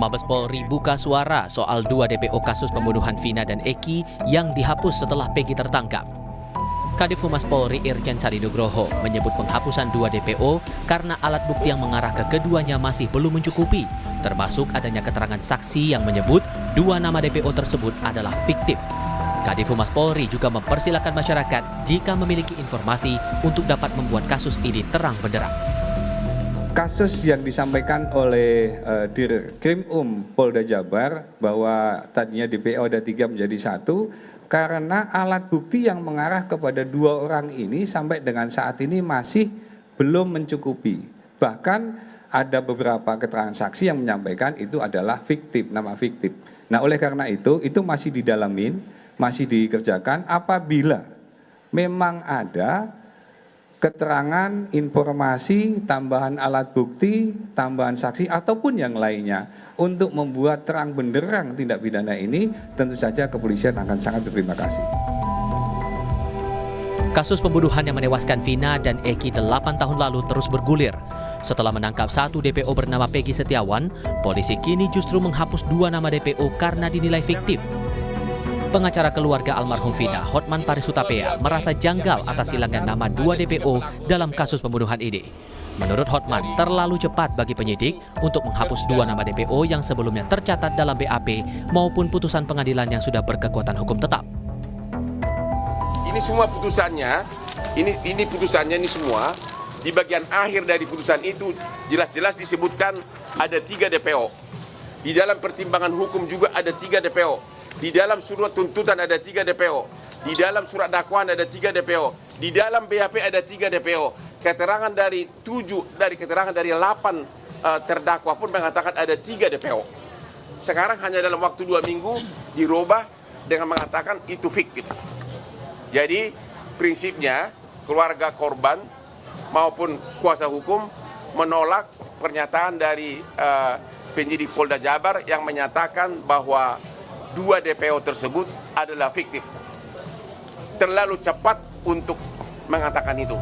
Mabes Polri buka suara soal 2 DPO kasus pembunuhan Vina dan Eki yang dihapus setelah Peggy tertangkap. Kadif Humas Polri Irjen Sadi Nugroho menyebut penghapusan 2 DPO karena alat bukti yang mengarah ke keduanya masih belum mencukupi, termasuk adanya keterangan saksi yang menyebut 2 nama DPO tersebut adalah fiktif. Kadif Humas Polri juga mempersilahkan masyarakat jika memiliki informasi untuk dapat membuat kasus ini terang benderang. Kasus yang disampaikan oleh Dirkrim Polda Jabar bahwa tadinya DPO ada 3 menjadi 1 karena alat bukti yang mengarah kepada 2 orang ini sampai dengan saat ini masih belum mencukupi. Bahkan ada beberapa keterangan saksi yang menyampaikan itu adalah fiktif, nama fiktif. Nah, oleh karena itu masih didalamin, masih dikerjakan. Apabila memang ada keterangan, informasi, tambahan alat bukti, tambahan saksi, ataupun yang lainnya untuk membuat terang benderang tindak pidana ini, tentu saja kepolisian akan sangat berterima kasih. Kasus pembunuhan yang menewaskan Vina dan Eki 8 tahun lalu terus bergulir. Setelah menangkap 1 DPO bernama Peggy Setiawan, polisi kini justru menghapus 2 nama DPO karena dinilai fiktif. Pengacara keluarga almarhum Vina, Hotman Paris Hutapea, merasa janggal atas hilangnya nama 2 DPO dalam kasus pembunuhan ini. Menurut Hotman, terlalu cepat bagi penyidik untuk menghapus 2 nama DPO yang sebelumnya tercatat dalam BAP maupun putusan pengadilan yang sudah berkekuatan hukum tetap. Ini semua putusannya, ini putusannya ini semua, di bagian akhir dari putusan itu jelas-jelas disebutkan ada 3 DPO. Di dalam pertimbangan hukum juga ada 3 DPO. Di dalam surat tuntutan ada 3 DPO. Di dalam surat dakwaan ada 3 DPO. Di dalam BAP ada 3 DPO. Keterangan dari 8 terdakwa pun mengatakan ada 3 DPO. Sekarang hanya dalam waktu 2 minggu dirubah dengan mengatakan itu fiktif. Jadi prinsipnya keluarga korban maupun kuasa hukum menolak pernyataan dari penyidik Polda Jabar yang menyatakan bahwa 2 DPO tersebut adalah fiktif. Terlalu cepat untuk mengatakan itu.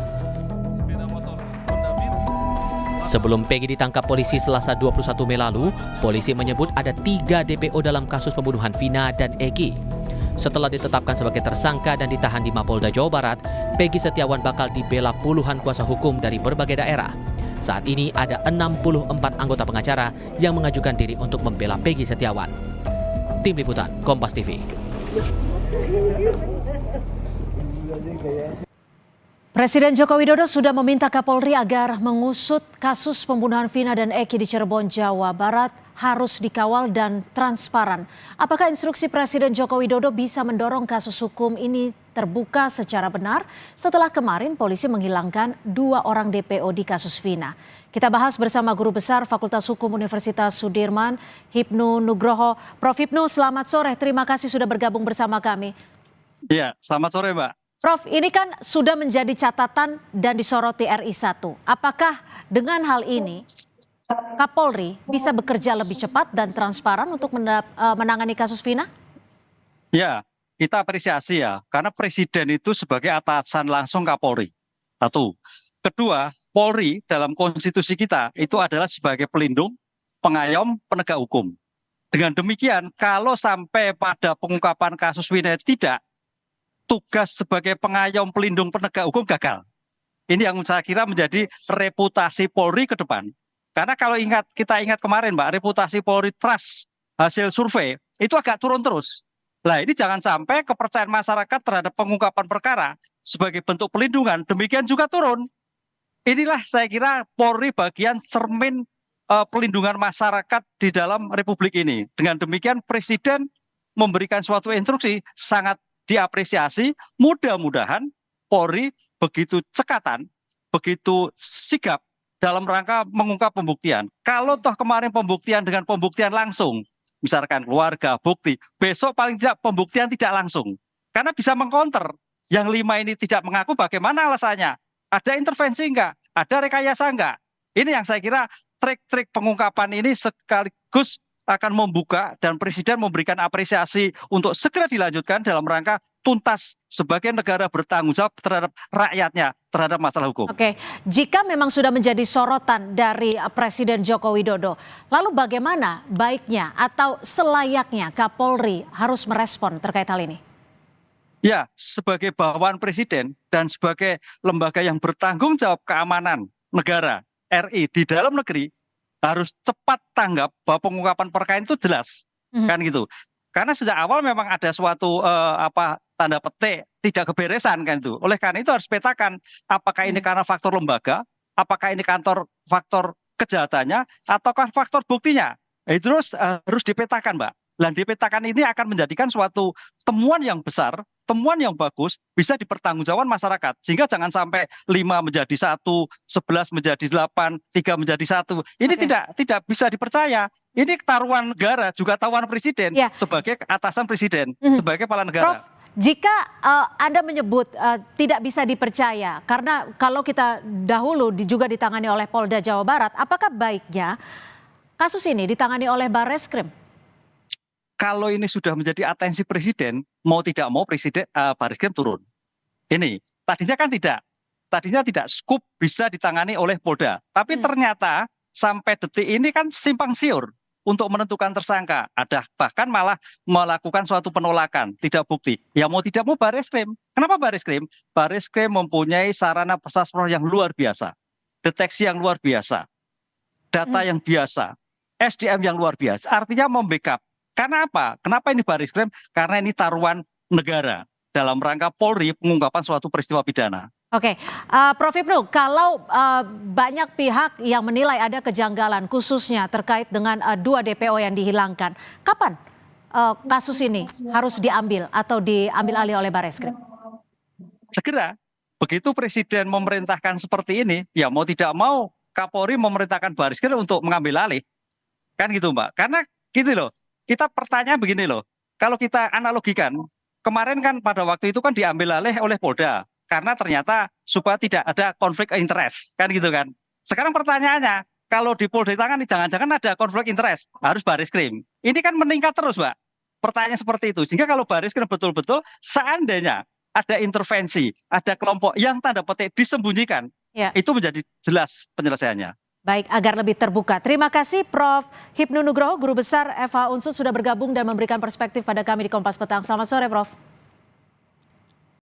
Sebelum Peggy ditangkap polisi Selasa 21 Mei lalu, polisi menyebut ada 3 DPO dalam kasus pembunuhan Vina dan Eki. Setelah ditetapkan sebagai tersangka dan ditahan di Mapolda Jawa Barat, Peggy Setiawan bakal dibela puluhan kuasa hukum dari berbagai daerah. Saat ini ada 64 anggota pengacara yang mengajukan diri untuk membela Peggy Setiawan. Tim Liputan, Kompas TV. Presiden Joko Widodo sudah meminta Kapolri agar mengusut kasus pembunuhan Vina dan Eki di Cirebon, Jawa Barat harus dikawal dan transparan. Apakah instruksi Presiden Joko Widodo bisa mendorong kasus hukum ini terbuka secara benar setelah kemarin polisi menghilangkan 2 orang DPO di kasus Vina? Kita bahas bersama Guru Besar Fakultas Hukum Universitas Sudirman, Hipnu Nugroho. Prof. Hipnu, selamat sore. Terima kasih sudah bergabung bersama kami. Iya, selamat sore, Mbak. Prof, ini kan sudah menjadi catatan dan disoroti RI1. Apakah dengan hal ini Kapolri bisa bekerja lebih cepat dan transparan untuk menangani kasus Vina? Ya, kita apresiasi ya, karena Presiden itu sebagai atasan langsung Kapolri. 1. Kedua, Polri dalam konstitusi kita itu adalah sebagai pelindung, pengayom, penegak hukum. Dengan demikian, kalau sampai pada pengungkapan kasus Vina tidak, tugas sebagai pengayom, pelindung, penegak hukum gagal. Ini yang saya kira menjadi reputasi Polri ke depan. Karena kalau kita ingat kemarin, Mbak, reputasi Polri trust hasil survei itu agak turun terus. Nah, ini jangan sampai kepercayaan masyarakat terhadap pengungkapan perkara sebagai bentuk pelindungan demikian juga turun. Inilah saya kira Polri bagian cermin pelindungan masyarakat di dalam republik ini. Dengan demikian Presiden memberikan suatu instruksi sangat diapresiasi. Mudah-mudahan Polri begitu cekatan, begitu sigap dalam rangka mengungkap pembuktian. Kalau toh kemarin pembuktian dengan pembuktian langsung, misalkan keluarga, bukti, besok paling tidak pembuktian tidak langsung. Karena bisa mengcounter. Yang 5 ini tidak mengaku bagaimana alasannya. Ada intervensi enggak? Ada rekayasa enggak? Ini yang saya kira trik-trik pengungkapan ini sekaligus akan membuka dan Presiden memberikan apresiasi untuk segera dilanjutkan dalam rangka tuntas sebagai negara bertanggung jawab terhadap rakyatnya, terhadap masalah hukum. Oke, jika memang sudah menjadi sorotan dari Presiden Joko Widodo, lalu bagaimana baiknya atau selayaknya Kapolri harus merespon terkait hal ini? Ya, sebagai bawahan Presiden dan sebagai lembaga yang bertanggung jawab keamanan negara RI di dalam negeri, harus cepat tanggap bahwa pengungkapan perkara itu jelas, kan gitu. Karena sejak awal memang ada suatu tanda petik tidak keberesan kan itu. Oleh karena itu harus petakan apakah ini karena faktor lembaga, apakah ini faktor kejahatannya, ataukah faktor buktinya. Itu harus dipetakan, Mbak. Dan dipetakan ini akan menjadikan suatu temuan yang besar, temuan yang bagus, bisa dipertanggungjawabkan masyarakat. Sehingga jangan sampai 5 menjadi 1, 11 menjadi 8, 3 menjadi 1. Ini tidak bisa dipercaya. Ini taruhan negara, juga taruhan Presiden sebagai atasan Presiden, sebagai kepala negara. Prof, jika Anda menyebut tidak bisa dipercaya, karena kalau kita dahulu juga ditangani oleh Polda Jawa Barat, apakah baiknya kasus ini ditangani oleh Barreskrim? Kalau ini sudah menjadi atensi Presiden, mau tidak mau Barreskrim turun. Ini tadinya kan tidak, skup bisa ditangani oleh Polda, tapi ternyata sampai detik ini kan simpang siur untuk menentukan tersangka. Ada bahkan malah melakukan suatu penolakan, tidak bukti. Ya mau tidak mau Barreskrim. Kenapa Barreskrim? Barreskrim mempunyai sarana persasro yang luar biasa, deteksi yang luar biasa, data yang biasa, SDM yang luar biasa. Artinya membackup. Karena apa? Kenapa ini Barreskrim? Karena ini taruhan negara dalam rangka Polri pengungkapan suatu peristiwa pidana. Oke, Prof. Ibnu, kalau banyak pihak yang menilai ada kejanggalan khususnya terkait dengan 2 DPO yang dihilangkan, kapan kasus ini harus diambil atau diambil alih oleh Barreskrim? Segera. Begitu Presiden memerintahkan seperti ini, ya mau tidak mau Kapolri memerintahkan Barreskrim untuk mengambil alih. Kan gitu, Mbak. Karena gitu loh. Kita pertanyaan begini loh, kalau kita analogikan, kemarin kan pada waktu itu kan diambil alih oleh Polda, karena ternyata supaya tidak ada konflik interest, kan gitu kan. Sekarang pertanyaannya, kalau di Polda ditangani jangan-jangan ada konflik interest, harus Barreskrim. Ini kan meningkat terus, Mbak. Pertanyaan seperti itu, sehingga kalau Barreskrim betul-betul seandainya ada intervensi, ada kelompok yang tanda petik disembunyikan, itu menjadi jelas penyelesaiannya. Baik, agar lebih terbuka. Terima kasih Prof. Hipnu Nugroho, Guru Besar FH Unsur sudah bergabung dan memberikan perspektif pada kami di Kompas Petang. Selamat sore, Prof.